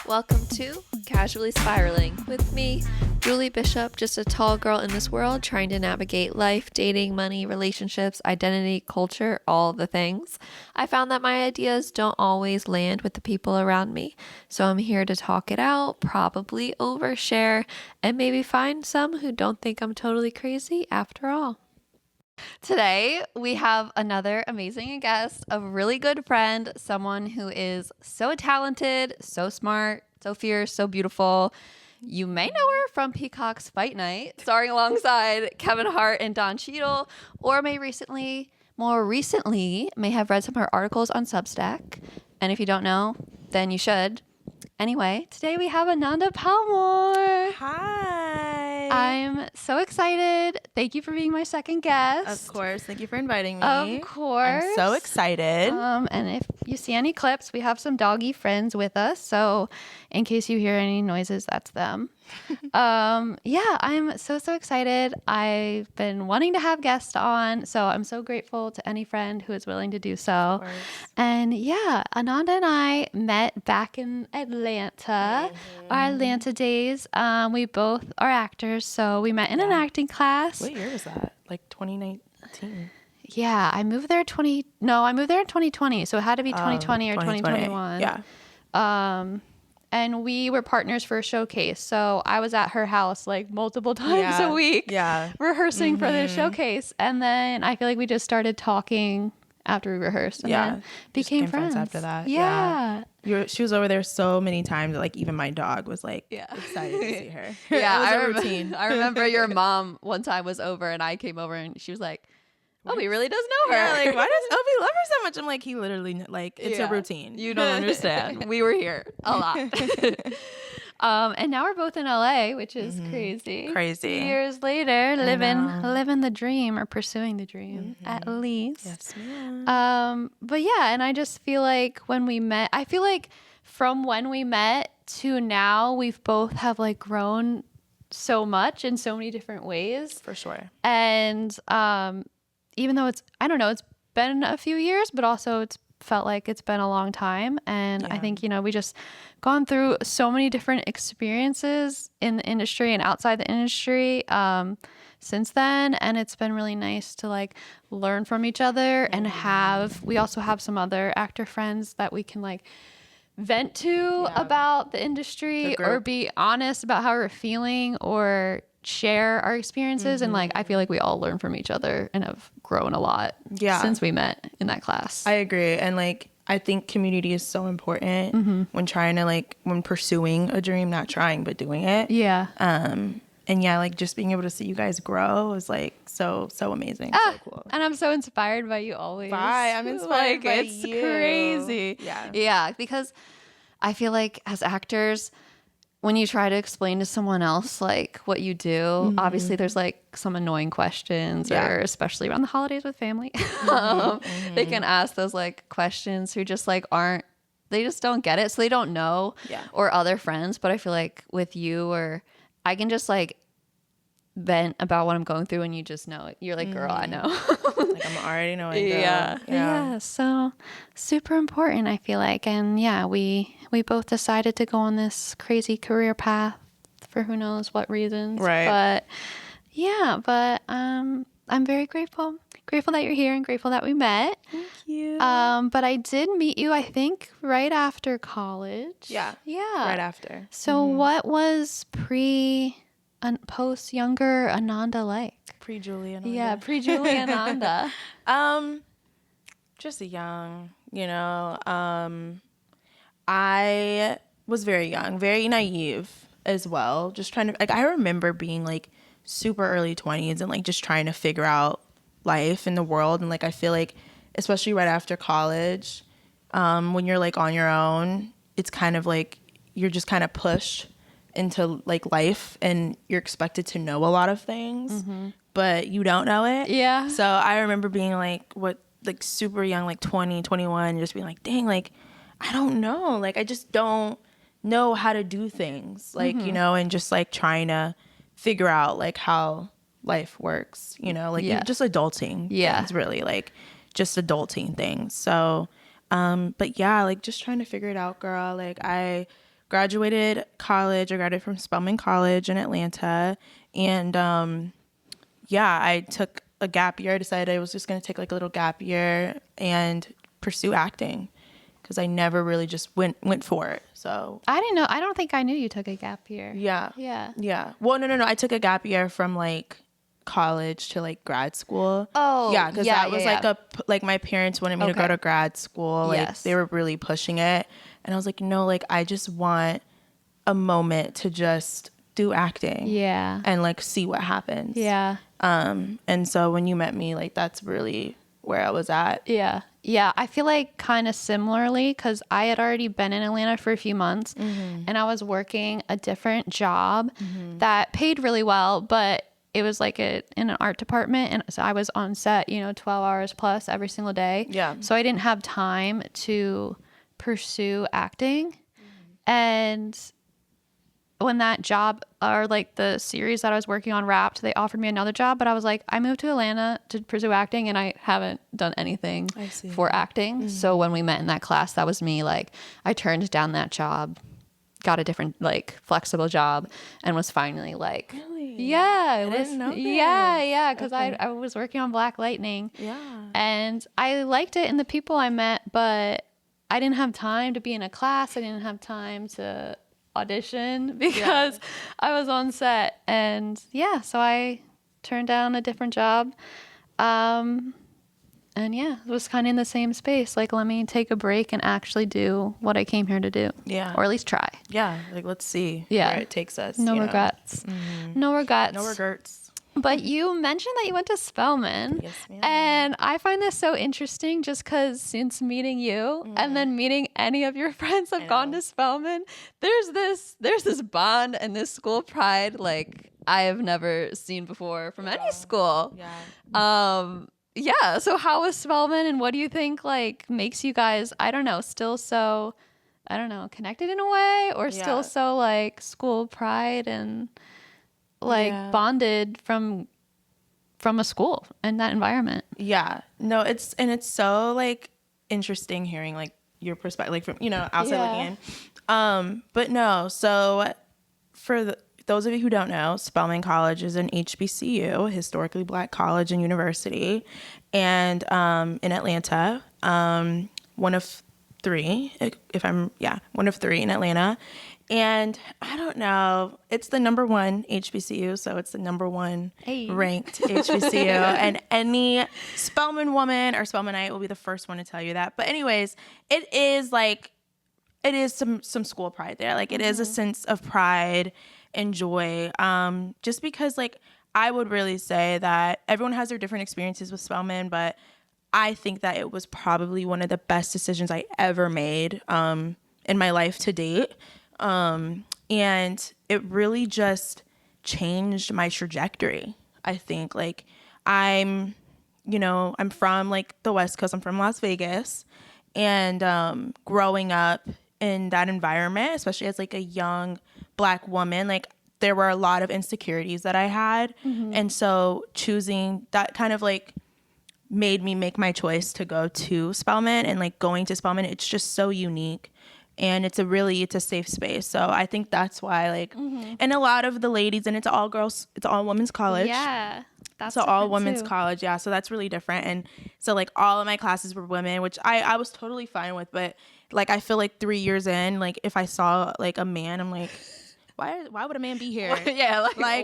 Welcome to Casually Spiraling with me, Julie Bishop, just a tall girl in this world trying to navigate life, dating, money, relationships, identity, culture, all the things. I found that my ideas don't always land with the people around me, so I'm here to talk it out, probably overshare, and maybe find some who don't think I'm totally crazy after all. Today, we have another amazing guest, a really good friend, someone who is so talented, so smart, so fierce, so beautiful. You may know her from Peacock's Fight Night, starring alongside Kevin Hart and Cheadle, or more recently, may have read some of her articles on Substack. And if you don't know, then you should. Anyway, today we have Ananda Palmore. Hi. I'm so excited. Thank you for being my second guest. Of course. Thank you for inviting me. Of course. I'm so excited. And if you see any clips, we have some doggy friends with us. So in case you hear any noises, that's them. Yeah, I'm so excited. I've been wanting to have guests on, so I'm so grateful to any friend who is willing to do so. And yeah, Ananda and I met back in Atlanta, our Atlanta days. We both are actors, so we met in an acting class. What year was that? Like 2019? Yeah, I moved there in 2020, so it had to be 2020 or 2021. Yeah. And we were partners for a showcase. So I was at her house like multiple times a week rehearsing for this showcase. And then I feel like we just started talking after we rehearsed and then became friends after that. Yeah. She was over there so many times that like even my dog was like excited to see her. Yeah, it was a routine. I remember your mom one time was over and I came over and she was like, Obi really does know her. Yeah, like, why does Obi love her so much? I'm like, he literally, like, it's a routine. You don't understand. We were here a lot. And now we're both in LA, which is crazy. Years later, living the dream or pursuing the dream, at least. Yes, ma'am. But yeah, and I just feel like when we met, I feel like from when we met to now, we've both have like grown so much in so many different ways. For sure. And, even though it's been a few years, but also it's felt like it's been a long time. And I think, we just gone through so many different experiences in the industry and outside the industry since then. And it's been really nice to like learn from each other and we also have some other actor friends that we can like vent to about the industry or be honest about how we're feeling or share our experiences. And like I feel like we all learn from each other and have grown a lot since we met in that class. I agree. And like I think community is so important when trying to when pursuing a dream, not trying but doing it. And like just being able to see you guys grow is like so amazing. So cool. And I'm so inspired by you always. Bye. I'm inspired by it's you. Crazy. Yeah, because I feel like as actors, when you try to explain to someone else like what you do, obviously there's like some annoying questions or especially around the holidays with family, they can ask those like questions who just like they just don't get it. So they don't know or other friends. But I feel like with you or I can just like vent about what I'm going through and you just know it. You're like, girl, I know. Like I'm already knowing. Yeah. So super important, I feel like. And yeah, we both decided to go on this crazy career path for who knows what reasons. Right. But I'm very grateful that you're here and grateful that we met. Thank you. But I did meet you, I think, right after college. Yeah. Right after. So what was post younger Ananda like? Pre-Julie Ananda. Yeah, pre-Julie Ananda. Just young, I was very young, very naive as well. Just trying to, like, I remember being like super early 20s and like just trying to figure out life in the world. And like, I feel like, especially right after college, when you're like on your own, it's kind of like you're just kind of pushed into like life and you're expected to know a lot of things, but you don't know it. Yeah. So I remember being like super young, like 20, 21, just being like, dang, like, I don't know. Like, I just don't know how to do things, like, and just like trying to figure out like how life works, like just adulting. Things, really, like just adulting things. So, but yeah, like just trying to figure it out, girl. Like I graduated college. I graduated from Spelman College in Atlanta. And I took a gap year. I decided I was just going to take like a little gap year and pursue acting because I never really just went for it. So I didn't know. I don't think I knew you took a gap year. yeah. Yeah. Well, no. I took a gap year from like college to like grad school. Oh, yeah, because that was like my parents wanted me to go to grad school. Like Yes. they were really pushing it, and I was like, no, like I just want a moment to just do acting. Yeah. And like see what happens. Yeah. And so when you met me, like that's really where I was at. Yeah. Yeah. I feel like kind of similarly because I had already been in Atlanta for a few months and I was working a different job that paid really well, but it was like in an art department. And so I was on set, 12 hours plus every single day. Yeah. So I didn't have time to pursue acting. And when that job or like the series that I was working on wrapped, they offered me another job, but I was like, I moved to Atlanta to pursue acting and I haven't done anything for acting. So when we met in that class, that was me. Like I turned down that job, got a different like flexible job and was finally like, yeah, it was, didn't know that. yeah. Cause I was working on Black Lightning and I liked it and the people I met, but I didn't have time to be in a class. I didn't have time to audition because I was on set and so I turned down a different job and it was kind of in the same space, like let me take a break and actually do what I came here to do, or at least try. Like let's see where it takes us. No regrets. No regrets. But you mentioned that you went to Spelman. Yes, ma'am. And I find this so interesting just because since meeting you and then meeting any of your friends have gone to Spelman, there's this bond and this school pride like I have never seen before from any school. So how was Spelman and what do you think like makes you guys, still so, connected in a way or still so like school pride and like bonded from a school and that environment? No, it's so like interesting hearing like your perspective, like from outside looking in. But no, so for those of you who don't know, Spelman College is an HBCU, historically Black college and university, and in Atlanta, one of three in Atlanta. And I don't know, it's the number one HBCU, so it's the number one ranked HBCU. And any Spelman woman or Spelmanite will be the first one to tell you that. But anyways, it is some school pride there. Like it is a sense of pride and joy. Just because like I would really say that everyone has their different experiences with Spelman, but I think that it was probably one of the best decisions I ever made in my life to date. And it really just changed my trajectory. I think like I'm from like the West Coast. I'm from Las Vegas, and growing up in that environment, especially as like a young Black woman, like there were a lot of insecurities that I had. And so choosing that kind of like made me make my choice to go to Spelman, and like going to Spelman, it's just so unique. And it's a safe space. So I think that's why like, and a lot of the ladies, and it's all women's college. Yeah. That's so all women's college. Yeah. So that's really different. And so like all of my classes were women, which I was totally fine with. But like, I feel like 3 years in, like if I saw like a man, I'm like, why would a man be here? Like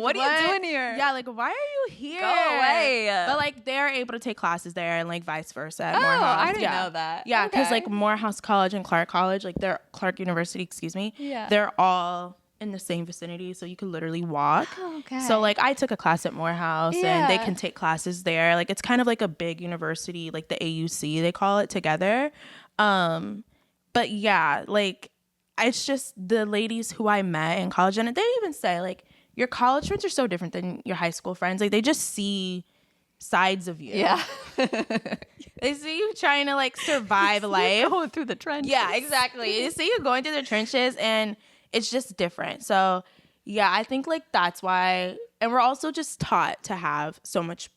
what are you doing here? Yeah, like why are you here? Go away. But like they're able to take classes there and like vice versa at Oh, Morehouse. I didn't know that. Yeah, because like Morehouse College and Clark College, like they're Clark University, excuse me. Yeah. They're all in the same vicinity, so you could literally walk. Oh, okay. So like I took a class at Morehouse and they can take classes there. Like it's kind of like a big university, like the AUC they call it together. But yeah, like it's just the ladies who I met in college, and they even say like your college friends are so different than your high school friends. Like they just see sides of you. Yeah. They see you trying to like survive life. Going through the trenches. Yeah, exactly. They see you going through the trenches, and it's just different. So yeah, I think like that's why, and we're also just taught to have so much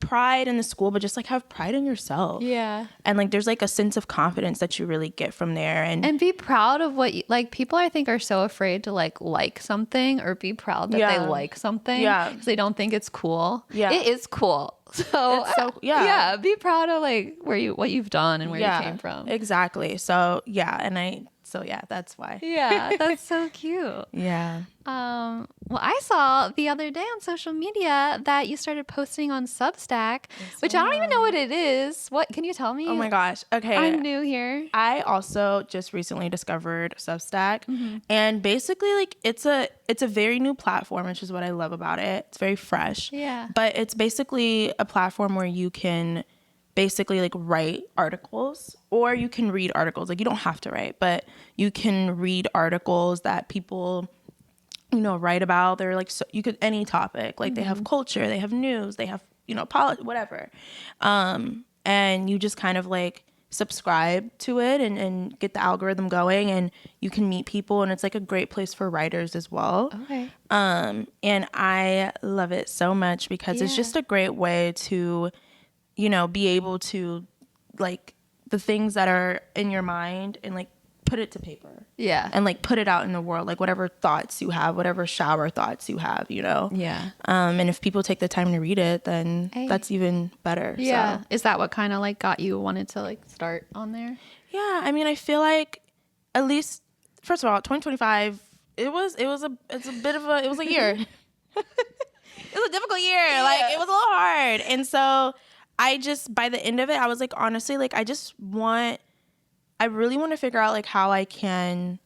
pride in the school, but just like have pride in yourself. Yeah. And like there's like a sense of confidence that you really get from there. And be proud of what you, like, people I think are so afraid to like something or be proud that they like something. Yeah. Because they don't think it's cool. Yeah. It is cool. So, yeah. be proud of like what you've done and where you came from. Exactly. So that's why. Yeah, that's so cute. Yeah. Well, I saw the other day on social media that you started posting on Substack, which I don't even know what it is. What can you tell me? Oh my gosh. Okay. I'm new here. I also just recently discovered Substack, and basically like it's a very new platform, which is what I love about it. It's very fresh. Yeah. But it's basically a platform where you can basically like write articles, or you can read articles. Like you don't have to write, but you can read articles that people, you know, write about. They're like, so you could, any topic, like they have culture, they have news, they have, you know, politics, whatever. And you just kind of like subscribe to it and get the algorithm going, and you can meet people, and it's like a great place for writers as well. Okay. And I love it so much because it's just a great way to, you know, be able to like the things that are in your mind and like put it to paper. Yeah. And like put it out in the world, like whatever thoughts you have, whatever shower thoughts you have, you know? Yeah. And if people take the time to read it, then that's even better. Yeah. So. Is that what kind of like got you wanted to like start on there? Yeah. I mean, I feel like at least, first of all, 2025, it was a year. It was a difficult year. Yeah. Like it was a little hard. And so I just, by the end of it, I was like, honestly, like I really want to figure out like how I can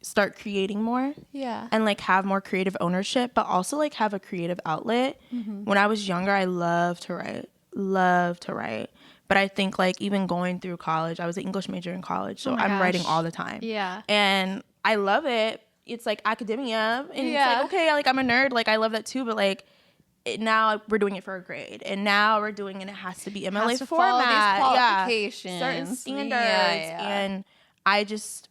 start creating more. Yeah. And like have more creative ownership, but also like have a creative outlet. When I was younger, I loved to write. But I think like even going through college, I was an English major in college, so I'm writing all the time. Yeah. And I love it. It's like academia, and it's like, okay, like I'm a nerd, like I love that too, but like now we're doing it for a grade, and now we're doing it has to be MLA to format, follow these qualifications, certain standards. And I just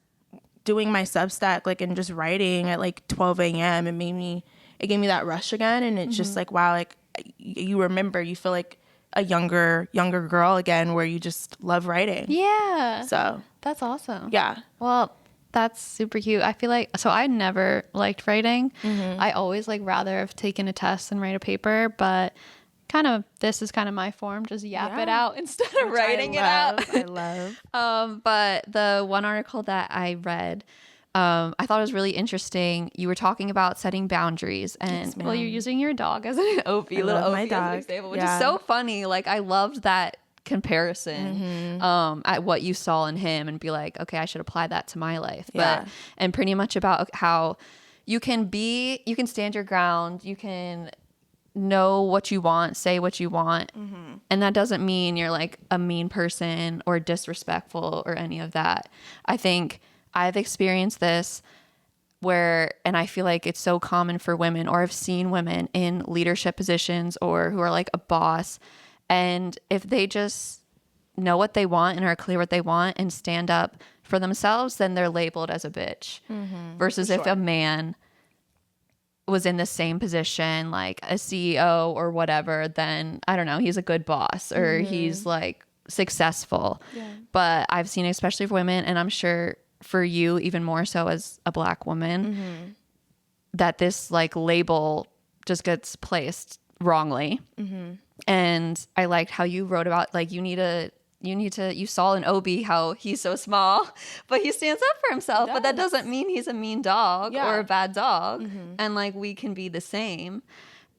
doing my Substack like and just writing at like 12 a.m. it gave me that rush again, and it's just like, wow, like you remember, you feel like a younger girl again, where you just love writing. Yeah. So that's awesome. Yeah. Well, that's super cute. I feel like, so I never liked writing. I always like rather have taken a test than write a paper, but this is kind of my form, just yap it out instead of writing it out. I love. But the one article that I read, I thought it was really interesting. You were talking about setting boundaries, and Well, you're using your dog as an OP, I love my dog, example, which is so funny. Like I loved that comparison at what you saw in him, and be like, okay, I should apply that to my life. And pretty much about how you can stand your ground, you can know what you want, say what you want, and that doesn't mean you're like a mean person or disrespectful or any of that. I think I've experienced this and I feel like it's so common for women, or I've seen women in leadership positions or who are like a boss, and if they just know what they want and are clear what they want and stand up for themselves, then they're labeled as a bitch. Versus if a man was in the same position, like a CEO or whatever, then I don't know, he's a good boss, or he's like successful. But I've seen, especially for women, and I'm sure for you even more so as a Black woman, that this like label just gets placed wrongly. And I liked how you wrote about like you saw in Obi how he's so small, but he stands up for himself. But that doesn't mean he's a mean dog or a bad dog. And like we can be the same.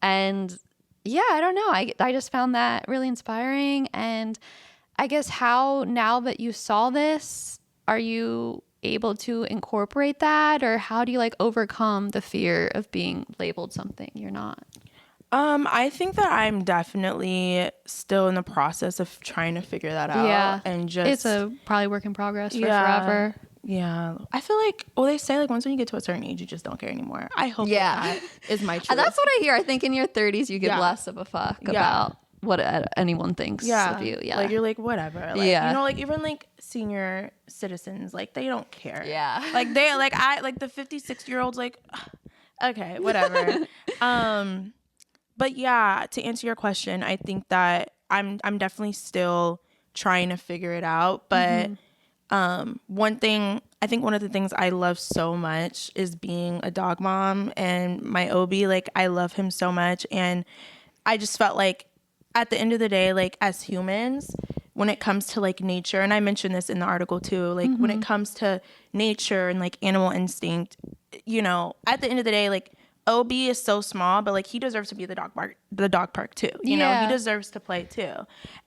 And yeah, I don't know. I just found that really inspiring. And I guess how, now that you saw this, are you able to incorporate that, or how do you like overcome the fear of being labeled something you're not? I think that I'm definitely still in the process of trying to figure that out. Yeah. And just, it's a probably work in progress for forever. Yeah. I feel like, they say like once when you get to a certain age, you just don't care anymore. I hope that is my truth. That's what I hear. I think in your 30s, you give less of a fuck about what anyone thinks of you. Yeah. Like you're like, whatever. Like, you know, like even like senior citizens, like they don't care. Yeah. Like they, like the 56-year-olds, like, okay, whatever. But yeah, to answer your question, I think that I'm definitely still trying to figure it out. But one of the things I love so much is being a dog mom, and my OB, like, I love him so much. And I just felt like at the end of the day, like, as humans, when it comes to like nature, and I mentioned this in the article too, like when it comes to nature and like animal instinct, you know, at the end of the day, like, OB is so small, but like he deserves to be at the dog park too. You know, he deserves to play too.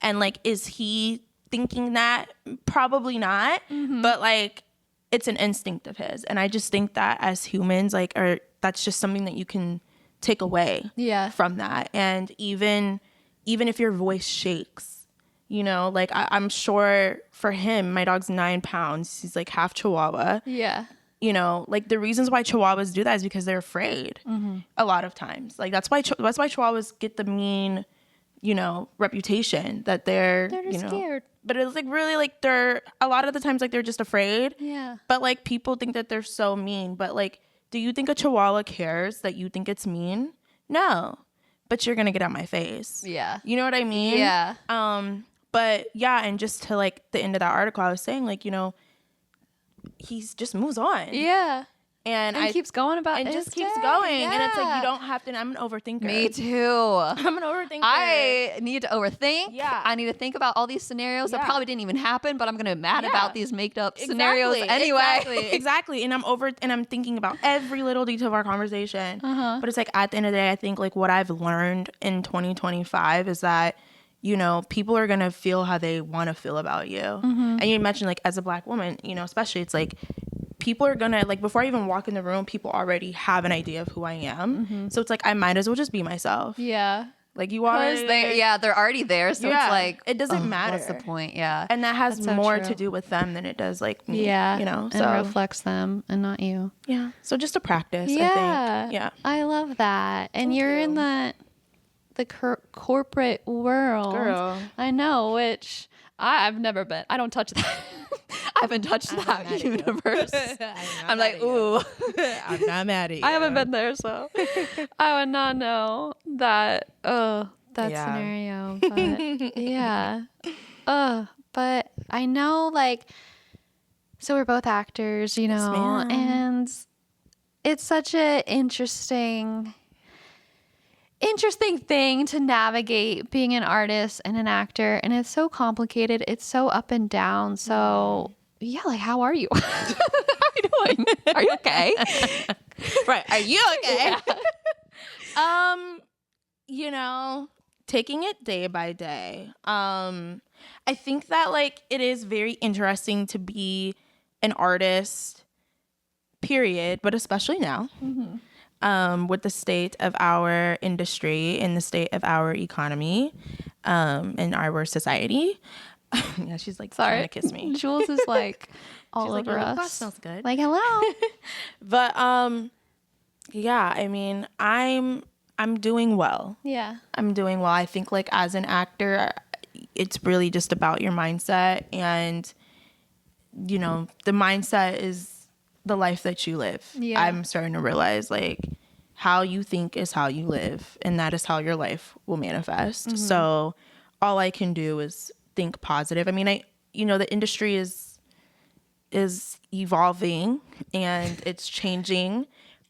And like, is he thinking that? Probably not. But like, it's an instinct of his. And I just think that as humans, like, that's just something that you can take away from that. And even if your voice shakes, you know, like I'm sure for him, my dog's 9 pounds. He's like half Chihuahua. Yeah. You know, like the reasons why Chihuahuas do that is because they're afraid a lot of times. Like that's why Chihuahuas get the mean, you know, reputation that they're just scared. But it's like really like they're a lot of the times like they're just afraid. Yeah. But like people think that they're so mean. But like, do you think a Chihuahua cares that you think it's mean? No. But you're gonna get out my face. Yeah. You know what I mean? Yeah. But yeah, and just to like the end of that article, I was saying like, you know, he's just moves on. Yeah. And keeps going about and just keeps going. Yeah. And it's like, you don't have to. I'm an overthinker. Me too. I'm an overthinker. I need to overthink. Yeah. I need to think about all these scenarios that probably didn't even happen, but I'm going to be mad about these made up scenarios anyway. Exactly. And I'm thinking about every little detail of our conversation. But it's like at the end of the day, I think like what I've learned in 2025 is that, you know, people are going to feel how they want to feel about you. And you mentioned like as a Black woman, you know, especially it's like people are going to like before I even walk in the room, people already have an idea of who I am. So it's like I might as well just be myself. Yeah. Like you are. They're already there. So it's like it doesn't matter. What's the point? Yeah. And that has more to do with them than it does like me. Yeah. You know, so it reflects them and not you. Yeah. So just a practice, I think. Yeah. I love that. And you're in the corporate world. Girl. I know, which I've never been. I don't touch that. I haven't touched that universe. I'm like, ooh. I'm not mad at you. I haven't been there, so I would not know that scenario. But yeah. But I know, like, so we're both actors, you know, and it's such an interesting thing to navigate being an artist and an actor, and it's so complicated. It's so up and down. So yeah, like, how are you? How are you doing? Are you okay? Right. Are you okay? Yeah. You know, taking it day by day. I think that like it is very interesting to be an artist, period, but especially now. With the state of our industry and the state of our economy and our society. Yeah, she's like trying to kiss me. Jules is like all she's over us. That smells good. Like, hello. But yeah, I mean, I'm doing well. Yeah. I'm doing well. I think like as an actor, it's really just about your mindset, and you know, the mindset is the life that you live. Yeah. I'm starting to realize like how you think is how you live, and that is how your life will manifest. So all I can do is think positive. I mean, you know, the industry is evolving and it's changing,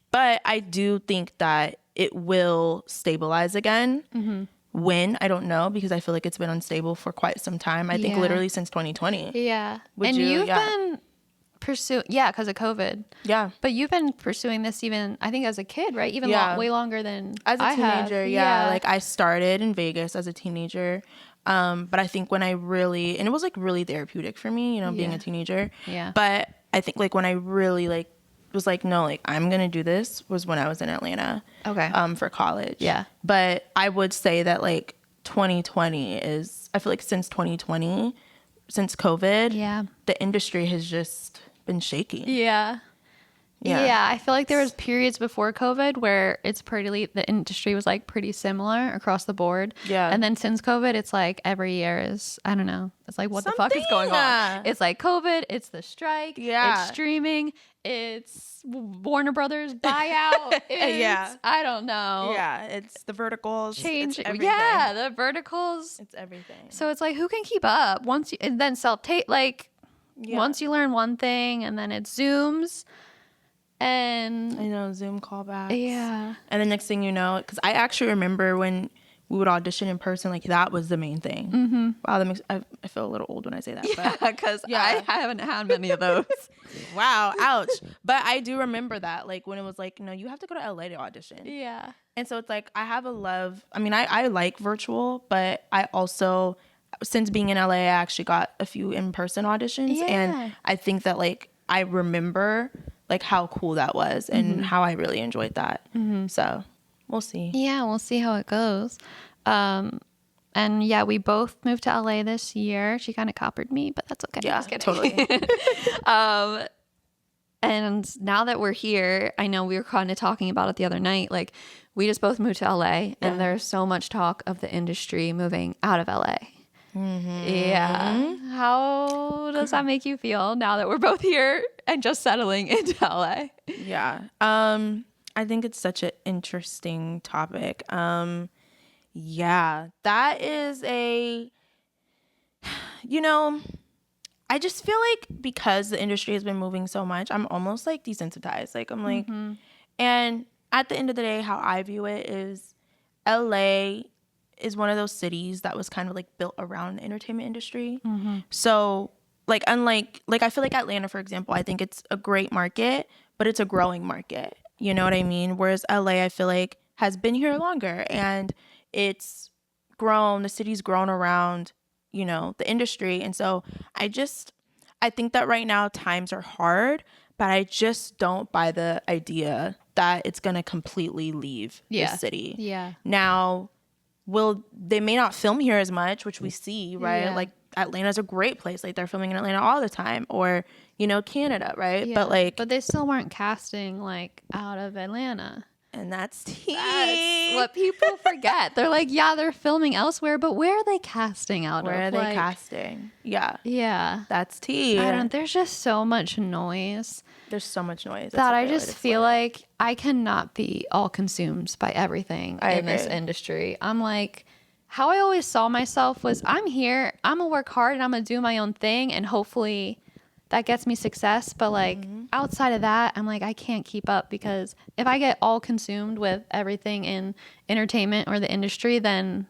but I do think that it will stabilize again. When, I don't know, because I feel like it's been unstable for quite some time. I think literally since 2020. Yeah. You've been pursuing, because of COVID. Yeah. But you've been pursuing this even, I think, as a kid, right? Even way longer than as a teenager. Have. Yeah. Like I started in Vegas as a teenager. But I think when I really, and it was like really therapeutic for me, you know, being a teenager. Yeah. But I think like when I really like was like, no, like I'm going to do this was when I was in Atlanta. Okay. For college. Yeah. But I would say that like 2020 is, I feel like since 2020, since COVID, the industry has just been shaky. Yeah. Yeah, I feel like there was periods before COVID where it's the industry was like pretty similar across the board. Yeah. And then since COVID, it's like every year is, I don't know. It's like, what the fuck is going on? It's like COVID, it's the strike, it's streaming, It's Warner Brothers buyout. It's, I don't know. Yeah, it's the verticals. Change. It's everything. Yeah, the verticals. It's everything. So it's like, who can keep up once you, and then self-tape, like, once you learn one thing and then it zooms. And I know, Zoom callbacks. Yeah. And the next thing you know, because I actually remember when we would audition in person, like that was the main thing. Mm-hmm. Wow, that makes I feel a little old when I say that. Yeah, because I haven't had many of those. Wow, ouch. But I do remember that, like when it was like, no, you have to go to LA to audition. Yeah. And so it's like I have a love. I mean, I like virtual, but I also, since being in LA, I actually got a few in-person auditions, and I think that like I remember like how cool that was and how I really enjoyed that. So we'll see. Yeah, we'll see how it goes. And yeah, we both moved to LA this year. She kind of coppered me, but that's okay. Yeah, totally. And now that we're here, I know we were kind of talking about it the other night. Like, we just both moved to LA, and there's so much talk of the industry moving out of LA. Yeah. How does that make you feel now that we're both here and just settling into LA? Yeah. I think it's such an interesting topic. Yeah, that is I just feel like because the industry has been moving so much, I'm almost like desensitized. Like I'm like, and at the end of the day, how I view it is LA is one of those cities that was kind of like built around the entertainment industry. So like, unlike, like I feel like Atlanta, for example, I think it's a great market, but it's a growing market. You know what I mean? Whereas LA, I feel like has been here longer and it's grown, the city's grown around, the industry. And so I think that right now times are hard, but I just don't buy the idea that it's going to completely leave the city. Yeah. Now, they may not film here as much, which we see, right? Yeah. Like Atlanta's a great place. Like they're filming in Atlanta all the time, or, Canada, right? Yeah. But they still weren't casting like out of Atlanta. And that's tea. That's what people forget. They're like, yeah, they're filming elsewhere, but where are they casting out of? Where are they casting? Yeah. Yeah. That's tea. There's just so much noise. There's so much noise. That I just feel like I cannot be all consumed by everything in this industry. I'm like, how I always saw myself was I'm here, I'm going to work hard and I'm going to do my own thing. And hopefully that gets me success. But like outside of that, I'm like, I can't keep up because if I get all consumed with everything in entertainment or the industry, then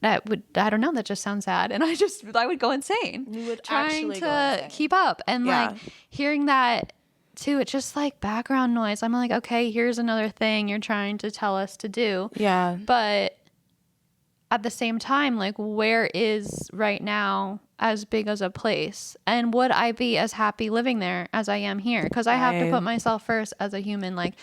I don't know, that just sounds sad. And I would go insane. You would trying actually to go insane. keep up. And like hearing that too, it's just like background noise. I'm like, okay, here's another thing you're trying to tell us to do. Yeah. But at the same time, like, where is right now as big as a place? And would I be as happy living there as I am here? Because I have to put myself first as a human. Like,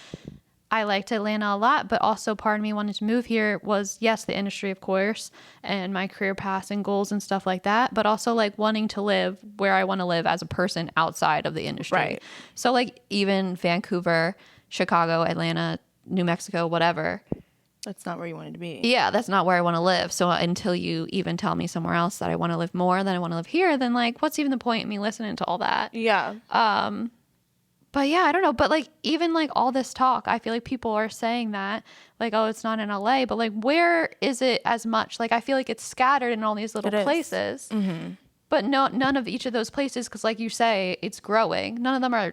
I liked Atlanta a lot, but also part of me wanting to move here was, yes, the industry, of course, and my career paths and goals and stuff like that, but also like wanting to live where I want to live as a person outside of the industry. Right. So like even Vancouver, Chicago, Atlanta, New Mexico, whatever. That's not where you wanted to be. Yeah, that's not where I want to live. So until you even tell me somewhere else that I want to live more than I want to live here, then like, what's even the point in me listening to all that? Yeah. But yeah, I don't know. But like, even like all this talk, I feel like people are saying that like, oh, it's not in LA, but like, where is it as much? Like, I feel like it's scattered in all these little places, but none of each of those places. Cause like you say, it's growing. None of them are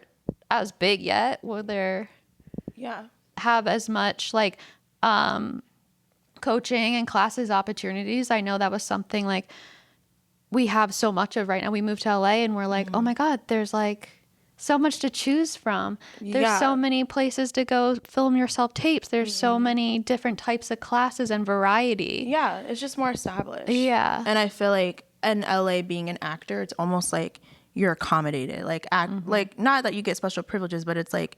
as big yet. Will there have as much like, coaching and classes opportunities? I know that was something like we have so much of right now. We moved to LA and we're like, oh my God, there's like so much to choose from. There's so many places to go film yourself tapes. There's so many different types of classes and variety. Yeah, it's just more established. Yeah. And I feel like in LA being an actor, it's almost like you're accommodated. Like like not that you get special privileges, but it's like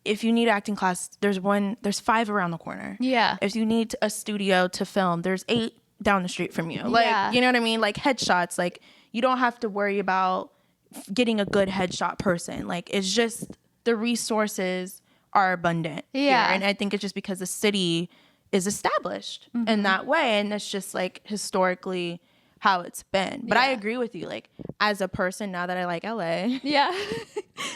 if you need acting class, there's 5 around the corner. Yeah. If you need a studio to film, there's 8 down the street from you. Like, you know what I mean? Like headshots, like you don't have to worry about getting a good headshot person. Like it's just the resources are abundant here. And I think it's just because the city is established in that way, and that's just like historically how it's been. But I agree with you, like as a person, now that I like LA,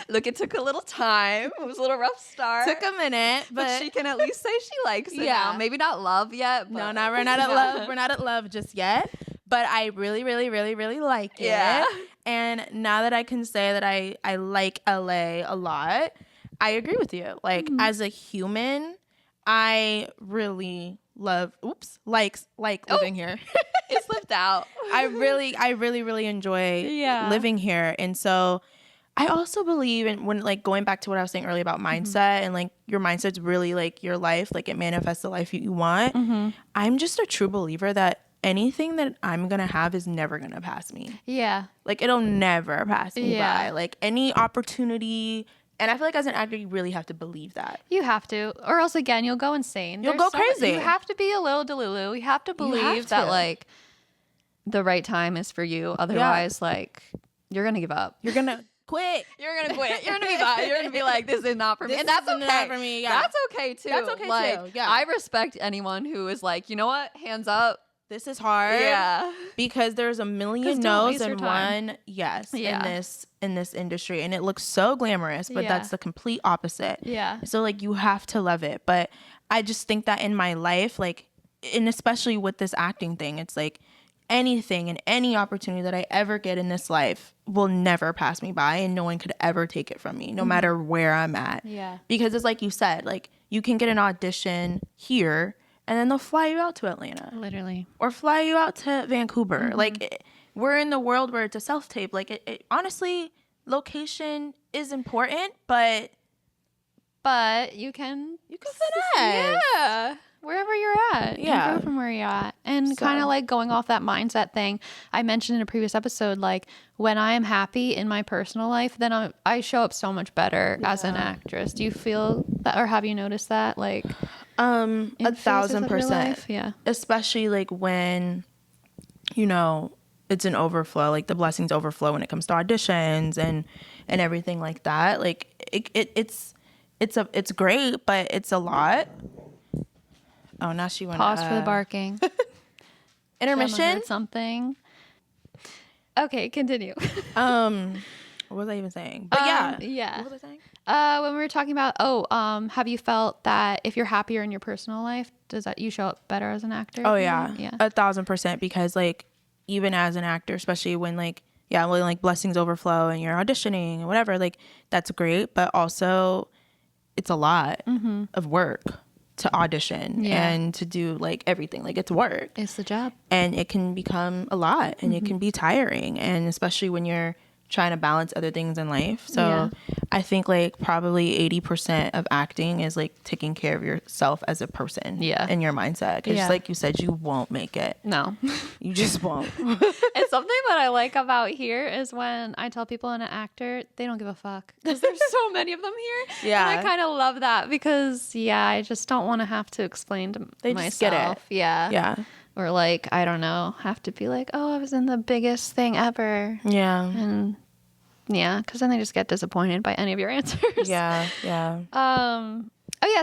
Look, it took a little time. It was a little rough start. Took a minute, but she can at least say she likes it now. Maybe not love yet. But no, we're not at love. We're not at love just yet. But I really, really, really, really like it. Yeah. And now that I can say that I like LA a lot, I agree with you. Like, as a human, I really love, living here. It slipped out. I really enjoy living here. And so I also believe in, when like going back to what I was saying earlier about mindset, and like your mindset's really like your life, like it manifests the life you want. I'm just a true believer that anything that I'm gonna have is never gonna pass me. Yeah. Like it'll never pass me by. Like any opportunity. And I feel like as an actor, you really have to believe that. You have to. Or else, again, you'll go insane. You'll go crazy. You have to be a little delulu. You have to believe that, like, the right time is for you. Otherwise, like, you're going to give up. You're going to quit. You're going to quit. You're going to be bad. You're going to be like, this is not for me. And that's okay. Not for me. Yeah. That's okay, too. That's okay, like, too. Yeah. I respect anyone who is like, you know what? Hands up. This is hard. Yeah. Because there's a million no's and one yes in this industry. And it looks so glamorous, but that's the complete opposite. Yeah. So like you have to love it. But I just think that in my life, like, and especially with this acting thing, it's like anything and any opportunity that I ever get in this life will never pass me by, and no one could ever take it from me, no matter where I'm at. Yeah. Because it's like you said, like you can get an audition here, and then they'll fly you out to Atlanta. Literally. Or fly you out to Vancouver. Like, we're in the world where it's a self-tape. Like, it honestly, location is important, but you can finesse. Yeah. Wherever you're at. Yeah. You go from where you're at. And kind of like going off that mindset thing I mentioned in a previous episode, like when I am happy in my personal life, then I show up so much better as an actress. Do you feel that, or have you noticed that? Like, 1,000%. Yeah. Especially like when, you know, it's an overflow, like the blessings overflow when it comes to auditions and everything like that. Like it's great, but it's a lot. Oh, now she went. Pause for the barking. Intermission. Something. Okay, continue. What was I even saying? But yeah. What was I saying? When we were talking about, have you felt that if you're happier in your personal life, does that you show up better as an actor? Oh yeah, yeah, 1,000%. Because like even as an actor, especially when like when like blessings overflow and you're auditioning and whatever, like that's great, but also it's a lot of work to audition and to do like everything. Like it's work. It's the job, and it can become a lot, and it can be tiring, and especially when you're trying to balance other things in life. So I think like probably 80% of acting is like taking care of yourself as a person and your mindset. Because like you said, you won't make it. No. You just won't. It's something that I like about here is when I tell people I'm an actor, they don't give a fuck. Because there's so many of them here. Yeah. And I kind of love that because, I just don't want to have to explain to myself. Just get it. Yeah. Yeah. Or like, I don't know, have to be like, I was in the biggest thing ever. Yeah. And because then they just get disappointed by any of your answers. Yeah. So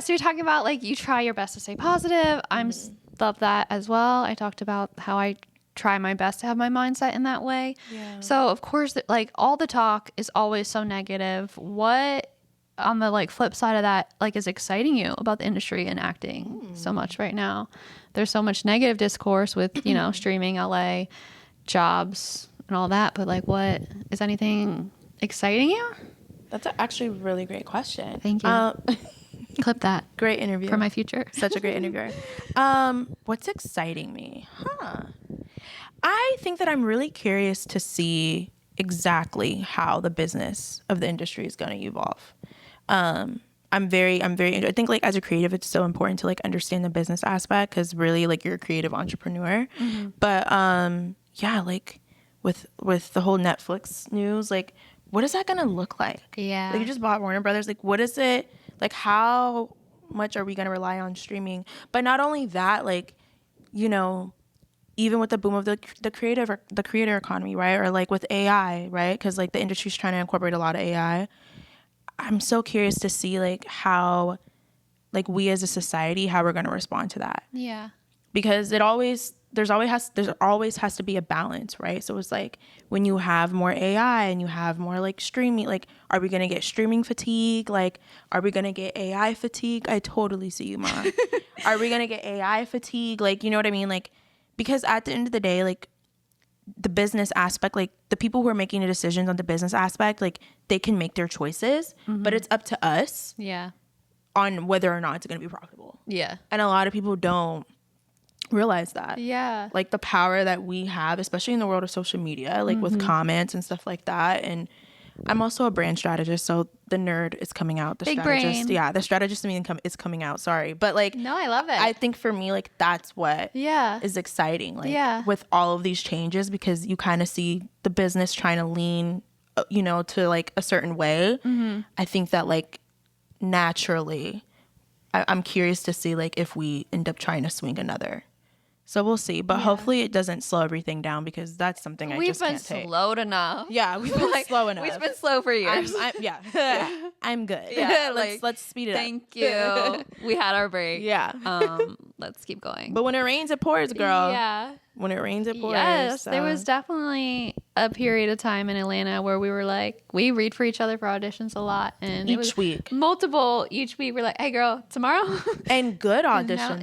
you're talking about like you try your best to stay positive. I'm love that as well. I talked about how I try my best to have my mindset in that way. Yeah. So of course, like all the talk is always so negative. What on the like flip side of that like is exciting you about the industry and acting so much right now? There's so much negative discourse with streaming, LA, jobs, and all that. But like, what is anything exciting you? That's actually a really great question. Thank you. Clip that. Great interview. For my future. Such a great interviewer. What's exciting me? I think that I'm really curious to see exactly how the business of the industry is going to evolve. I think like as a creative, it's so important to like understand the business aspect because really like you're a creative entrepreneur. But like with the whole Netflix news, like what is that going to look like? Yeah. Like you just bought Warner Brothers. Like what is it? Like how much are we going to rely on streaming? But not only that, like, even with the boom of the creator economy, right? Or like with AI, right? Because like the industry's trying to incorporate a lot of AI. I'm so curious to see like how like we as a society, how we're going to respond to that. Yeah. Because it always there's always has to be a balance, right? So it's like when you have more AI and you have more like streaming, like, are we gonna get streaming fatigue? Like, are we gonna get AI fatigue? I totally see you, Ma. Are we gonna get AI fatigue? Like, you know what I mean? Like, because at the end of the day, like, the business aspect, like the people who are making the decisions on the business aspect, like they can make their choices, but it's up to us on whether or not it's going to be profitable. Yeah. And a lot of people don't realize that. Yeah. Like the power that we have, especially in the world of social media, like with comments and stuff like that. And I'm also a brand strategist, so the nerd is coming out. The Big strategist, brain. yeah, the strategist in me is coming out. Sorry, but like, No, I love it. I think for me, like that's what is exciting. Like with all of these changes, because you kind of see the business trying to lean, you know, to like a certain way. I think that like naturally, I'm curious to see like if we end up trying to swing another. So we'll see, but hopefully it doesn't slow everything down, because that's something I just can't take. We've been slowed enough. Yeah, we've been slow enough. We've been slow for years. I'm good. Yeah, let's speed it up. Thank you. We had our break. Yeah. Let's keep going. But when it rains, it pours, girl. Yeah. When it rains, it pours. Yes, so. there was definitely a period of time in Atlanta where we were like, we read for each other for auditions a lot, and it was week, multiple each week. We're like, hey, girl, tomorrow, and good auditions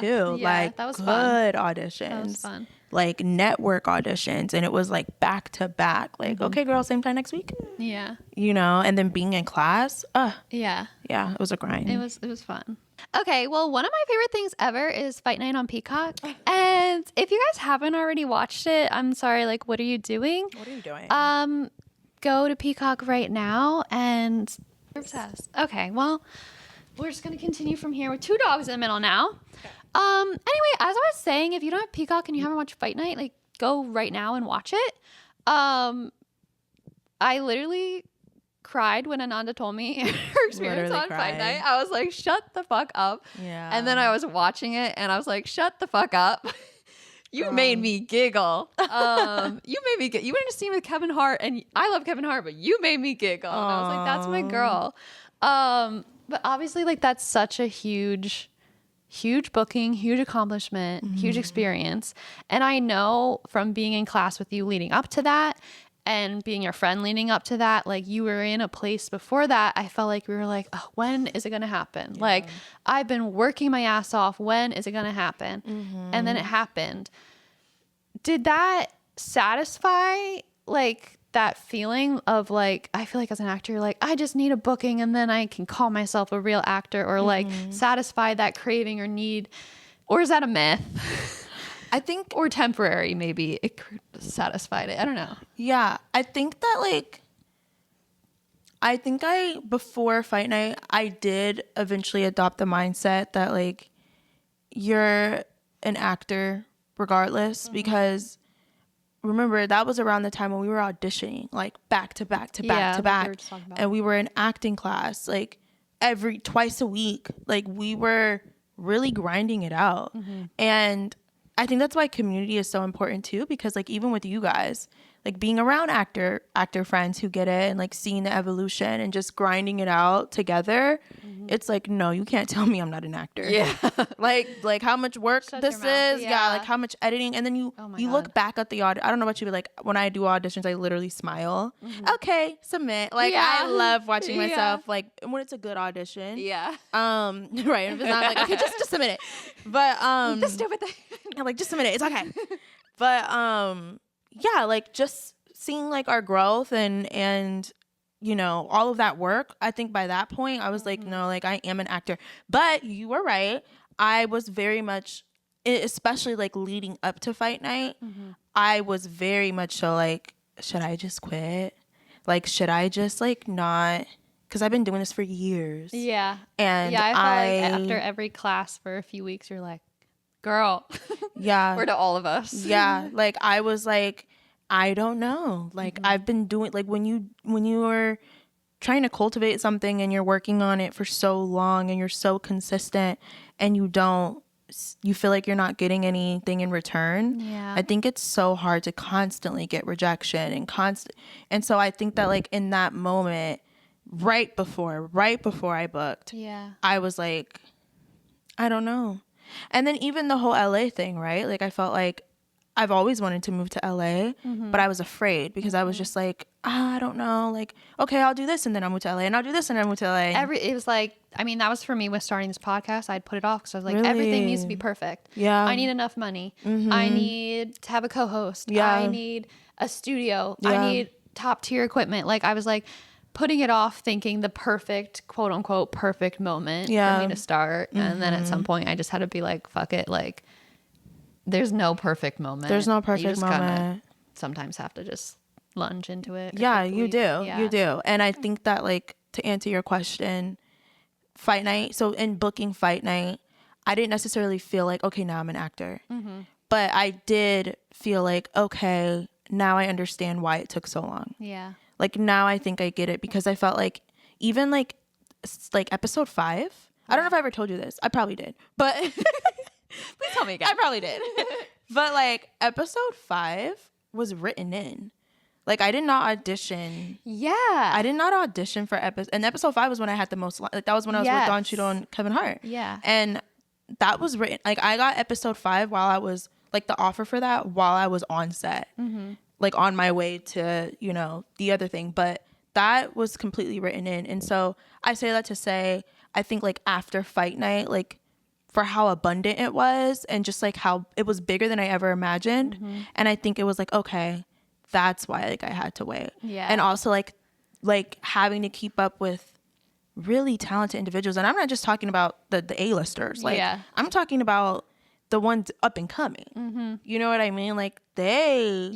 too. Yeah, like that was good fun. auditions. That was fun. Like network auditions, and it was like back to back. Like, okay, girl, same time next week. Yeah, you know, and then being in class. Yeah, it was a grind. It was fun. Okay, well, one of my favorite things ever is Fight Night on Peacock. And if you guys haven't already watched it, I'm sorry, like, what are you doing? What are you doing? Go to Peacock right now and obsessed. Okay, well, we're just going to continue from here with two dogs in the middle now. Anyway, as I was saying, if you don't have Peacock and you haven't watched Fight Night, like, go right now and watch it. I literally cried when Ananda told me her experience on Fight Night. I was like, shut the fuck up. Yeah. And then I was watching it and I was like, shut the fuck up. You made me giggle. You made me giggle. You went to see me with Kevin Hart, and I love Kevin Hart, but you made me giggle. And I was like, that's my girl. But obviously, like, that's such a huge booking, huge accomplishment, huge experience. And I know from being in class with you leading up to that, and being your friend leading up to that, like, you were in a place before that, I felt like we were like, oh, when is it going to happen? Yeah. Like, I've been working my ass off. When is it going to happen? And then it happened. Did that satisfy, like, that feeling of, like, I feel like as an actor, you're like, I just need a booking and then I can call myself a real actor, or like satisfy that craving or need? Or is that a myth? I think, or temporary, maybe it satisfied it. I don't know. Yeah, I think that, like, before Fight Night, I did eventually adopt the mindset that, like, you're an actor regardless, because remember, that was around the time when we were auditioning, like, back to back to back to back, and we were in acting class, like, twice a week. Like, we were really grinding it out. And I think that's why community is so important too, because, like, even with you guys, like, being around actor friends who get it, and, like, seeing the evolution and just grinding it out together, it's like, no, you can't tell me I'm not an actor. Yeah. like how much work this is. Yeah. Like how much editing. And then you look back at the audition. I don't know about you, but, like, when I do auditions, I literally smile. Okay, submit. Like, I love watching myself, like, when it's a good audition. Yeah. Right. If it's not like, okay, just submit it. But, just do it. I'm like, just submit it. It's okay. But, yeah, like, just seeing, like, our growth and you know, all of that work, I think by that point I was like, no, like, I am an actor. But you were right. I was very much, especially, like, leading up to Fight Night, I was very much so like, should I just quit? Like, should I just, like, not? Because I've been doing this for years. Yeah. And I felt like after every class for a few weeks, you're like, girl. Yeah. Or to all of us. Yeah. Like, I was like, I don't know. Like, I've been doing, like, when you are trying to cultivate something and you're working on it for so long and you're so consistent and you feel like you're not getting anything in return. Yeah. I think it's so hard to constantly get rejection and so I think that, like, in that moment, right before I booked, I was like, I don't know. And then even the whole LA thing, right? Like I felt like I've always wanted to move to LA, but I was afraid because I was just like, I don't know. Like, okay, I'll do this and then I'll move to LA, and I'll do this and then I'll move to LA. It was like, I mean, that was for me with starting this podcast. I'd put it off because I was like, Really? everything needs to be perfect. Yeah. I need enough money. I need to have a co-host. Yeah. I need a studio. Yeah. I need top tier equipment. Like I was like putting it off, thinking the perfect, quote unquote, perfect moment for me to start. And then at some point I just had to be like, fuck it. Like, there's no perfect moment. There's no perfect you just moment. Sometimes have to just lunge into it. Yeah, you do. Yeah. You do. And I think that, like, to answer your question, fight night. So in booking fight night, I didn't necessarily feel like, okay, now I'm an actor. But I did feel like, okay, now I understand why it took so long. Yeah. Like, now I think I get it, because I felt like even like episode 5, I don't know if I ever told you this. I probably did. But Please tell me again. I probably did. But like episode 5 was written in. Like, I did not audition. Yeah. I did not audition for and episode 5 was when I had the most, like, that was when I was with Don Cheadle and Kevin Hart. Yeah. And that was written, like, I got episode 5 while I was, like, the offer for that while I was on set. Like, on my way to, you know, the other thing. But that was completely written in. And so I say that to say, I think, like, after fight night, like, for how abundant it was and just, like, how it was bigger than I ever imagined. And I think it was like, okay, that's why, like, I had to wait. Yeah. And also, like having to keep up with really talented individuals. And I'm not just talking about the A-listers. Like, I'm talking about the ones up and coming. You know what I mean? Like, they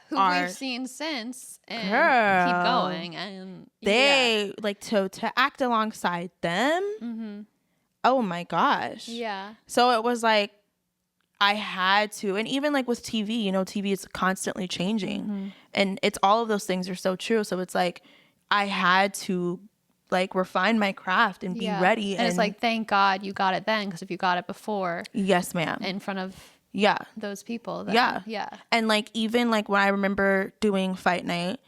who we've seen since and keep going. And they like to act alongside them. Oh my gosh. Yeah. So it was like, I had to, and even like with TV, you know, TV is constantly changing, and it's all of those things are so true. So it's like, I had to, like, refine my craft and be ready. And it's like, thank God you got it then, because if you got it before, yes, ma'am, in front of those people, then, yeah. And like, even like when I remember doing fight night,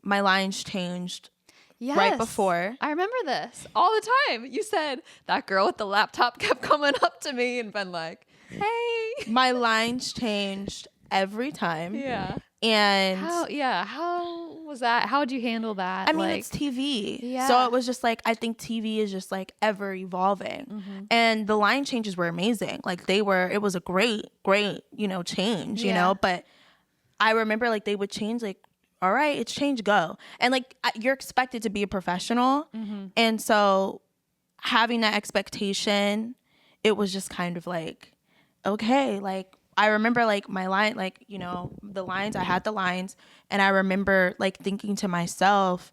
my lines changed. Yes. Right before. I remember this all the time. You said that girl with the laptop kept coming up to me and been like, hey. My lines changed every time. Yeah. And how was that? How would you handle that? I mean, like, it's TV. Yeah. So it was just like, I think TV is just like ever evolving. And the line changes were amazing. Like, it was a great, you know, change, you know, but I remember like they would change, like, all right, it's change, go. And like, you're expected to be a professional. And so having that expectation, it was just kind of like, okay, like, I remember like my line, like, you know, I had the lines, and I remember like thinking to myself,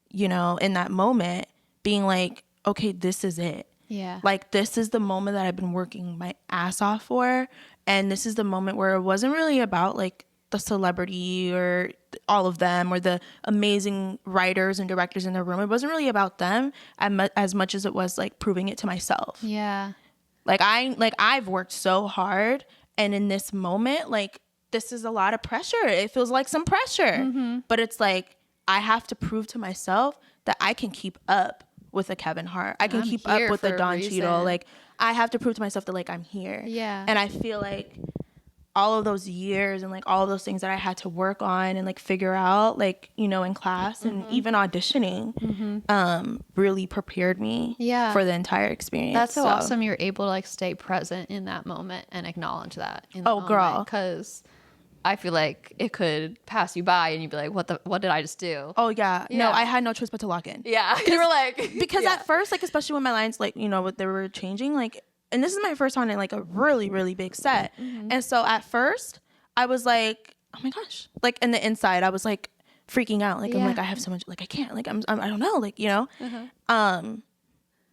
you know, in that moment being like, okay, this is it. Yeah. Like, this is the moment that I've been working my ass off for. And this is the moment where it wasn't really about like the celebrity or all of them or the amazing writers and directors in the room. It wasn't really about them as much as it was like proving it to myself. Yeah. Like, I've worked so hard, and in this moment, like, this is a lot of pressure. It feels like some pressure, but it's like, I have to prove to myself that I can keep up with a Kevin Hart. I can keep up with a Don Cheadle. Like, I have to prove to myself that, like, I'm here. Yeah. And I feel like all of those years and like all of those things that I had to work on and like figure out, like, you know, in class and even auditioning, really prepared me for the entire experience. That's so awesome. You're able to like stay present in that moment and acknowledge that. Girl. Because I feel like it could pass you by and you'd be like, what did I just do? Oh yeah. No, I had no choice but to lock in. Yeah. You were like, because at first, like, especially when my lines, like, you know, what they were changing, like, and this is my first time in like a really, really big set. And so at first I was like, oh my gosh, like, in the inside, I was like freaking out. Like, I'm like, I have so much, like, I can't, like, I don't know, like, you know?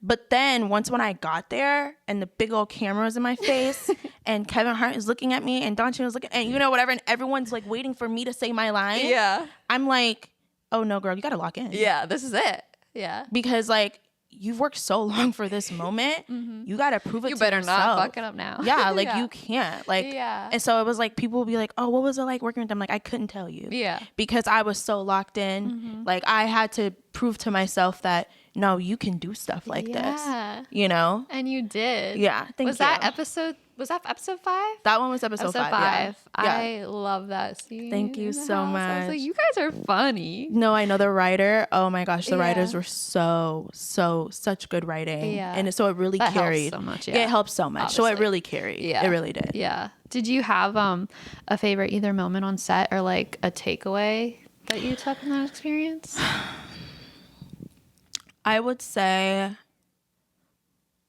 But then when I got there and the big old camera was in my face and Kevin Hart is looking at me and Don Cheadle was looking, and you know, whatever, and everyone's like waiting for me to say my line. Yeah. I'm like, oh no, girl, you got to lock in. Yeah. This is it. Yeah. Because like, you've worked so long for this moment. You got to prove it to yourself. You better not fuck it up now. Yeah, like, you can't. Like, and so it was like, people would be like, oh, what was it like working with them? Like, I couldn't tell you. Yeah. Because I was so locked in. Like, I had to prove to myself that no, you can do stuff like this, you know? And you did. Yeah. Thank you. Was that episode 5? That one was episode 5. Yeah. I love that scene. Thank you so much. I was like, you guys are funny. No, I know the writer. Oh my gosh, the writers were such good writing. Yeah. And so it really carried. Helps so much. Yeah, it helped so much. Obviously. So it really carried. Yeah. It really did. Yeah. Did you have a favorite either moment on set or like a takeaway that you took from that experience? I would say,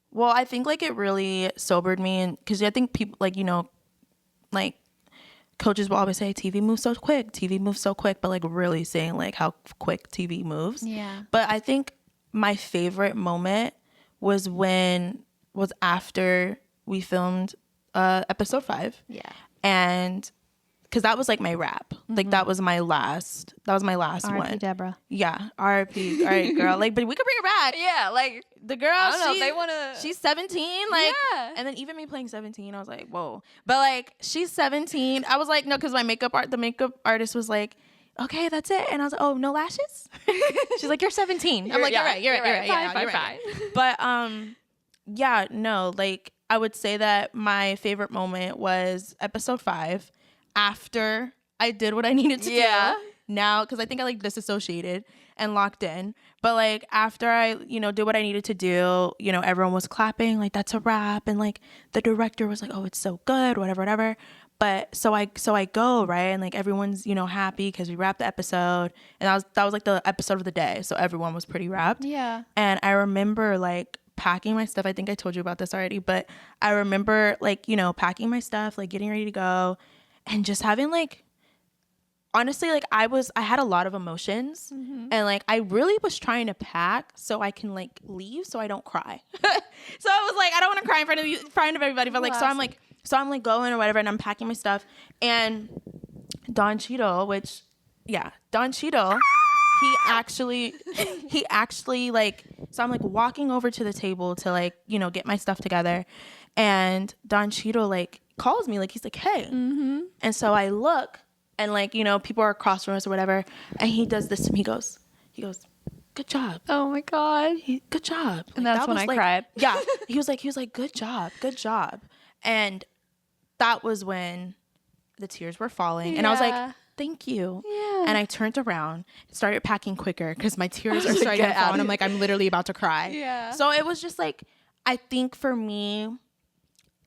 well, I think like it really sobered me, and because I think people like, you know, like coaches will always say TV moves so quick, but like really saying like how quick TV moves. Yeah. But I think my favorite moment was after we filmed episode 5. Yeah. And because that was like my wrap. Like that was my last R.I.P. one. Deborah. Yeah. R.I.P. All right, girl. Like, but we could bring her back. Yeah, like The girl, I don't know if they wanna. she's 17. Like, Yeah. and then even me playing 17, I was like, whoa. But like, she's 17. I was like, no, because the makeup artist was like, okay, that's it. And I was like, oh, no lashes? She's like, you're 17. I'm like, you're right. Yeah, Fine, you're fine. right. But yeah, no, like I would say that my favorite moment was episode 5 after I did what I needed to do. Now, because I think I like disassociated and locked in. But like after I, you know, did what I needed to do, you know, everyone was clapping, like that's a wrap. And like the director was like, oh, it's so good, whatever. But so I go, right? And like everyone's, you know, happy because we wrapped the episode. And that was like the episode of the day. So everyone was pretty wrapped. Yeah. And I remember like packing my stuff. I think I told you about this already, but I remember like, you know, packing my stuff, like getting ready to go and just having like, honestly, like I had a lot of emotions and like I really was trying to pack so I can like leave so I don't cry. So I was like, I don't want to cry in front of everybody, but like, so I'm like going or whatever and I'm packing my stuff and Cheadle, he actually like, so I'm like walking over to the table to like, you know, get my stuff together and Cheadle like calls me, like he's like, hey. And so I look and like, you know, people are across from us or whatever. And he does this to me. He goes, good job. Oh my God. Good job. And like, that's when I like, cried. Yeah. He was like, good job. And that was when the tears were falling. And I was like, thank you. Yeah. And I turned around, started packing quicker because my tears are starting to fall. And I'm like, I'm literally about to cry. Yeah. So it was just like, I think for me,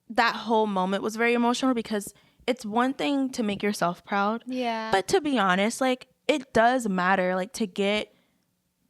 that whole moment was very emotional because it's one thing to make yourself proud. Yeah. But to be honest, like it does matter, like to get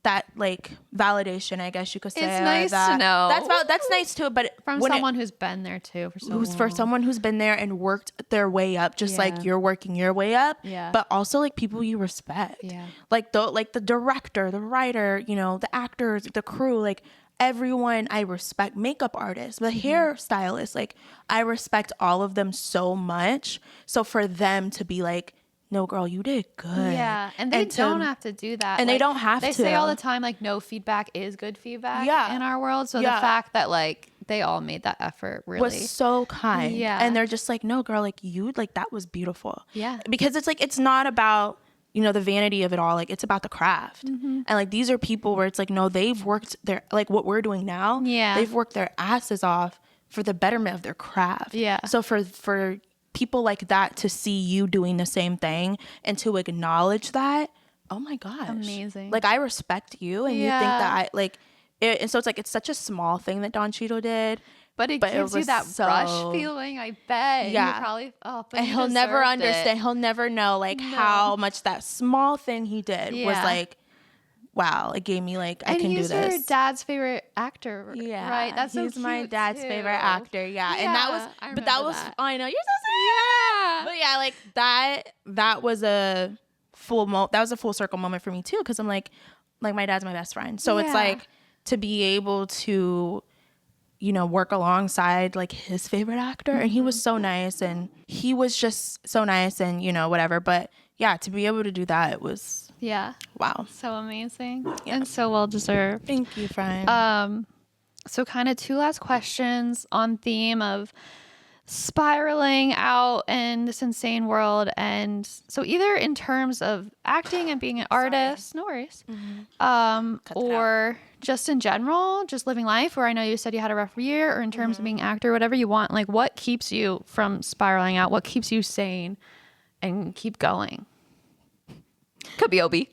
that like validation, I guess you could say. It's nice to know. That's nice too. But from someone who's been there too for so long. For someone who's been there and worked their way up, just like you're working your way up. Yeah. But also like people you respect. Yeah. Like the director, the writer, you know, the actors, the crew, like everyone I respect, makeup artists, the hairstylists, like I respect all of them so much. So for them to be like, no, girl, you did good. Yeah. And they don't have to do that. And like, they don't have They to. say all the time, like, no feedback is good feedback in our world. So the Yeah. fact that, like, they all made that effort really was so kind. Yeah. And they're just like, no, girl, like you, like that was beautiful. Yeah. Because it's like, it's not about, you know, the vanity of it all. Like it's about the craft. And like, these are people where it's like, no, they've worked their, like what we're doing now. Yeah. They've worked their asses off for the betterment of their craft. Yeah. So for people like that to see you doing the same thing and to acknowledge that, oh my gosh. Amazing. Like I respect you and you think that I like it, and so it's like it's such a small thing that Cheadle did. But it gives you that rush feeling, I bet. Yeah. You're probably, but and he'll never understand. He'll never know like how much that small thing he did was like, wow, it gave me like, I can do this. And he's your dad's favorite actor, yeah, right? That's so he's cute my dad's too. favorite actor. Yeah. And that was, I know, you're so Yeah. But yeah, like that was a full circle moment for me too. Cause I'm like my dad's my best friend. So it's like to be able to, you know, work alongside like his favorite actor. And he was so nice and he was just so nice and, you know, whatever. But yeah, to be able to do that, it was, wow. So amazing and so well deserved. Thank you, friend. So kind of two last questions on theme of spiraling out in this insane world. And so either in terms of acting and being an artist, no worries, or just in general, just living life, where I know you said you had a rough year, or in terms of being an actor, whatever you want, like what keeps you from spiraling out? What keeps you sane and keep going? Could be Obi.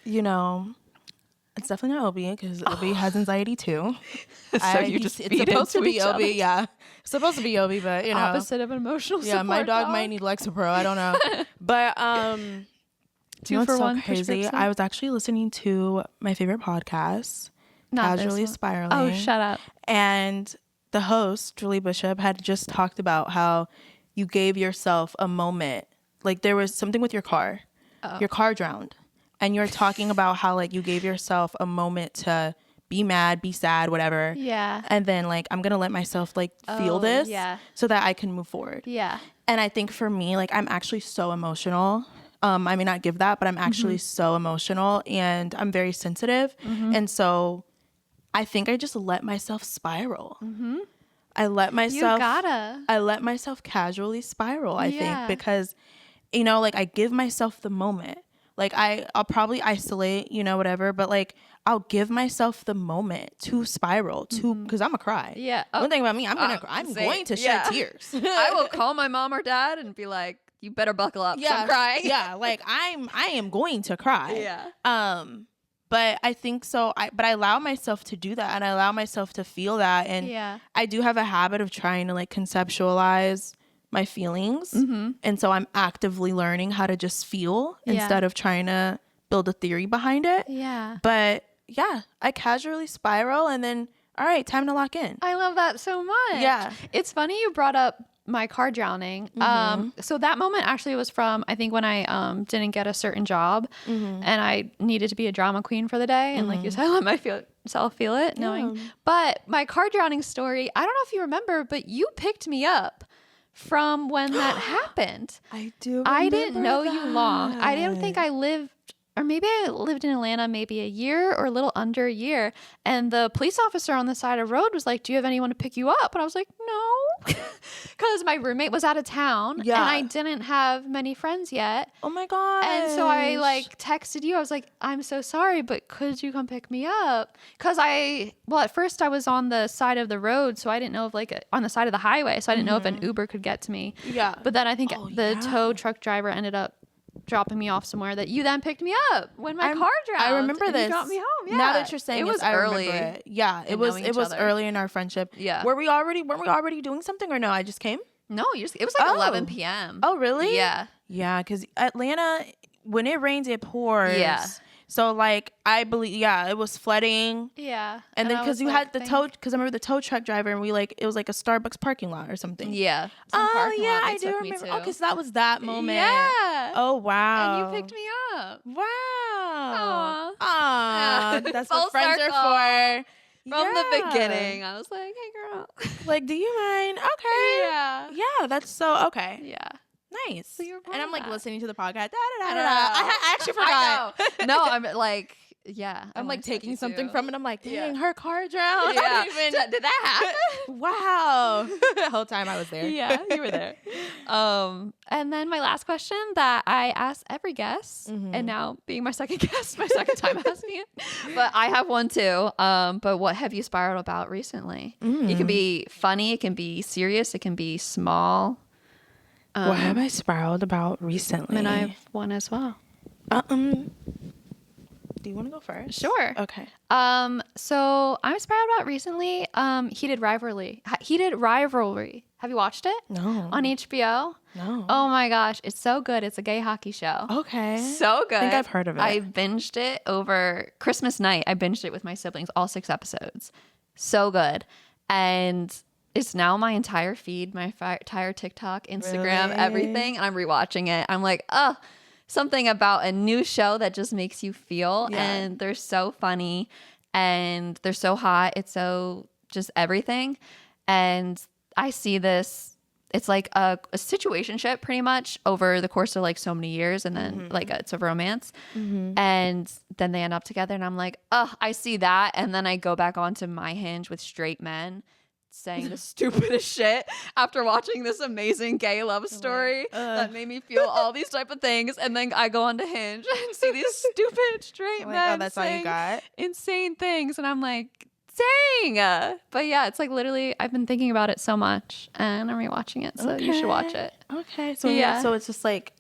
You know, it's definitely not Obi because Obi has anxiety too. So you just it's feed supposed to into be each Obi, other. yeah. It's supposed to be Obi, but you know, Opposite of an emotional support. Yeah, my dog might need Lexapro. I don't know, but you know what's so crazy? I was actually listening to my favorite podcast, Casually Spiraling. Oh, shut up! And the host, Julie Bishop, had just talked about how you gave yourself a moment, like there was something with your car. Your car drowned. And you're talking about how like you gave yourself a moment to be mad, be sad, whatever. Yeah. And then like I'm gonna let myself like feel this so that I can move forward. Yeah. And I think for me, like I'm actually so emotional. I may not give that, but I'm actually so emotional and I'm very sensitive. And so I think I just let myself spiral. I let myself casually spiral, I think, because you know, like I give myself the moment. Like I'll probably isolate, you know, whatever, but like I'll give myself the moment to spiral because I'm a cry. Yeah. One thing about me, I'm going to shed tears. I will call my mom or dad and be like, "You better buckle up. Yeah, I'm crying." Yeah, like I am going to cry. Yeah. But I think so. But I allow myself to do that, and I allow myself to feel that, and I do have a habit of trying to like conceptualize my feelings, and so I'm actively learning how to just feel instead of trying to build a theory behind it. But yeah, I casually spiral, and then all right, time to lock in. I love that so much. Yeah, it's funny you brought up my car drowning. So that moment actually was from, I think, when I didn't get a certain job, and I needed to be a drama queen for the day, and like you said, I let myself feel it, knowing. But my car drowning story, I don't know if you remember, but you picked me up from when that happened. I do. I didn't know you long. I don't think I lived, or maybe I lived in Atlanta maybe a year or a little under a year. And the police officer on the side of the road was like, "Do you have anyone to pick you up?" And I was like, "No," because my roommate was out of town and I didn't have many friends yet. Oh my god! And so I like texted you. I was like, "I'm so sorry, but could you come pick me up?" Because at first I was on the side of the road, so I didn't know if on the side of the highway, so I didn't know if an Uber could get to me. Yeah. But then I think the tow truck driver ended up dropping me off somewhere that you then picked me up when my car drowned. I remember this. You dropped me home. Yeah. Now that you're saying it was I early. remember it. Yeah, it was early in our friendship. Yeah. Weren't we already doing something or no? I just came? No, it was like 11 p.m. Oh, really? Yeah. Yeah, because Atlanta, when it rains, it pours. Yeah. So like I believe, it was flooding. Yeah. And then because you had the tow, because I remember the tow truck driver, and it was like a Starbucks parking lot or something. Yeah. I do remember. Okay, so that was that moment. Yeah. Oh wow. And you picked me up. Wow. Aww. Aww. That's what friends are for. From the beginning, I was like, "Hey, girl, like, do you mind?" Okay. Yeah, that's so okay. Yeah. Nice. So you're and I'm like listening to the podcast. I actually forgot. No, I'm like, I'm like taking something from it. I'm like, dang, her car drowned. Yeah. Did that happen? Wow. The whole time I was there. Yeah, you were there. And then my last question that I ask every guest, and now being my second guest, my second time asking it, but I have one too. But what have you spiraled about recently? It can be funny, it can be serious, it can be small. What have I spiraled about recently? And I have one as well. Do you want to go first? Sure. Okay. So I'm spiraled about recently. Heated Rivalry. Have you watched it? No. On HBO? No. Oh my gosh, it's so good. It's a gay hockey show. Okay. So good. I think I've heard of it. I binged it over Christmas night. I binged it with my siblings, all 6 episodes. So good. And it's now my entire feed, my entire TikTok, Instagram, everything. And I'm rewatching it. I'm like, something about a new show that just makes you feel. Yeah. And they're so funny and they're so hot. It's so just everything. And I see this, it's like a situationship pretty much over the course of like so many years. And then it's a romance. And then they end up together. And I'm like, I see that. And then I go back onto my Hinge with straight men. saying the stupidest shit after watching this amazing gay love story that made me feel all these type of things, and then I go on to Hinge and see these stupid straight men that's all you got? insane things, and I'm like, dang. But yeah, it's like literally I've been thinking about it so much, and I'm rewatching it, so you should watch it. Okay, so it's just like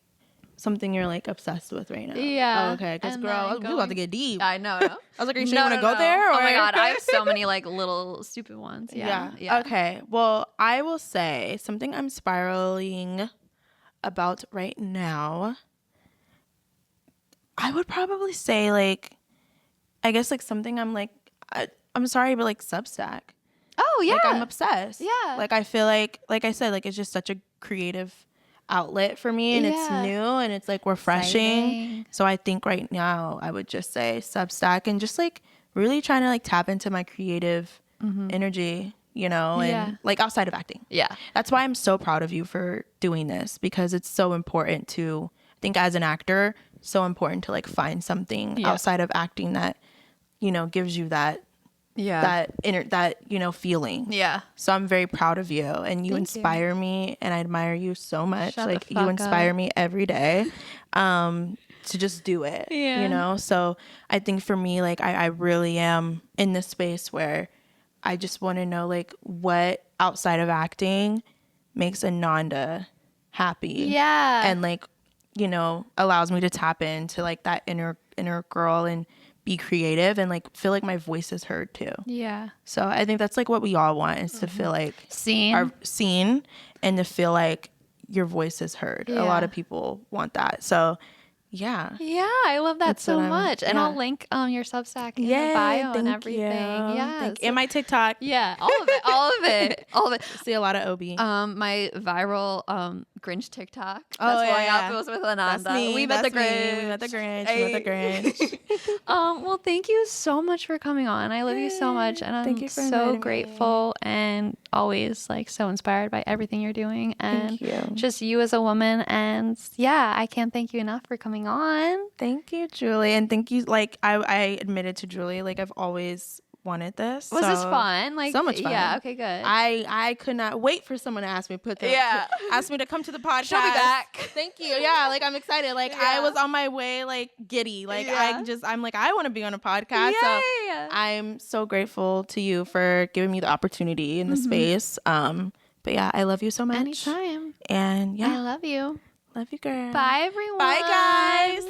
something you're like obsessed with right now. Yeah. Oh, okay, because girl, we about to get deep. I know. I was like, are you sure you want to go there? Or? Oh my god, I have so many like little stupid ones. Yeah. Okay. Well, I will say something I'm spiraling about right now. I would probably say like, I guess like something I'm like, I'm sorry, but like Substack. Oh yeah. Like I'm obsessed. Yeah. Like I feel like I said, like it's just such a creative outlet for me, and it's new and it's like refreshing. Exciting. So I think right now I would just say Substack, and just like really trying to like tap into my creative energy, you know, and like outside of acting. Yeah. That's why I'm so proud of you for doing this, because it's so important to, I think as an actor, so important to like find something outside of acting that, you know, gives you that that you know, feeling. Yeah. So I'm very proud of you, and you inspire me, and I admire you so much. Like you inspire me every day to just do it. Yeah. You know? So I think for me, like I really am in this space where I just want to know like what outside of acting makes Ananda happy. Yeah. And like, you know, allows me to tap into like that inner girl and be creative and like feel like my voice is heard too. Yeah. So I think that's like what we all want, is to feel like seen and to feel like your voice is heard. Yeah. A lot of people want that. So yeah. Yeah, I love that so much. And I'll link your Substack in the bio and everything. Yeah. And my TikTok. Yeah. All of it. See a lot of OB. My viral Grinch TikTok. That's why I was with Ananda. That's me. We met the Grinch. Well, thank you so much for coming on. I love you so much, and I'm so grateful and always like so inspired by everything you're doing, and just you as a woman. And yeah, I can't thank you enough for coming on. Thank you, Julie, and thank you. Like I admitted to Julie, like I've always wanted this. Was this fun? Like so much fun. Yeah. Okay. Good. I could not wait for someone to ask me ask me to come to the podcast. She'll be back. Thank you. Yeah. Like I'm excited. Like I was on my way, like giddy. Like I'm like I want to be on a podcast. Yay. So I'm so grateful to you for giving me the opportunity in the space. But yeah, I love you so much. Anytime. And yeah, I love you. Love you, girl. Bye, everyone. Bye, guys.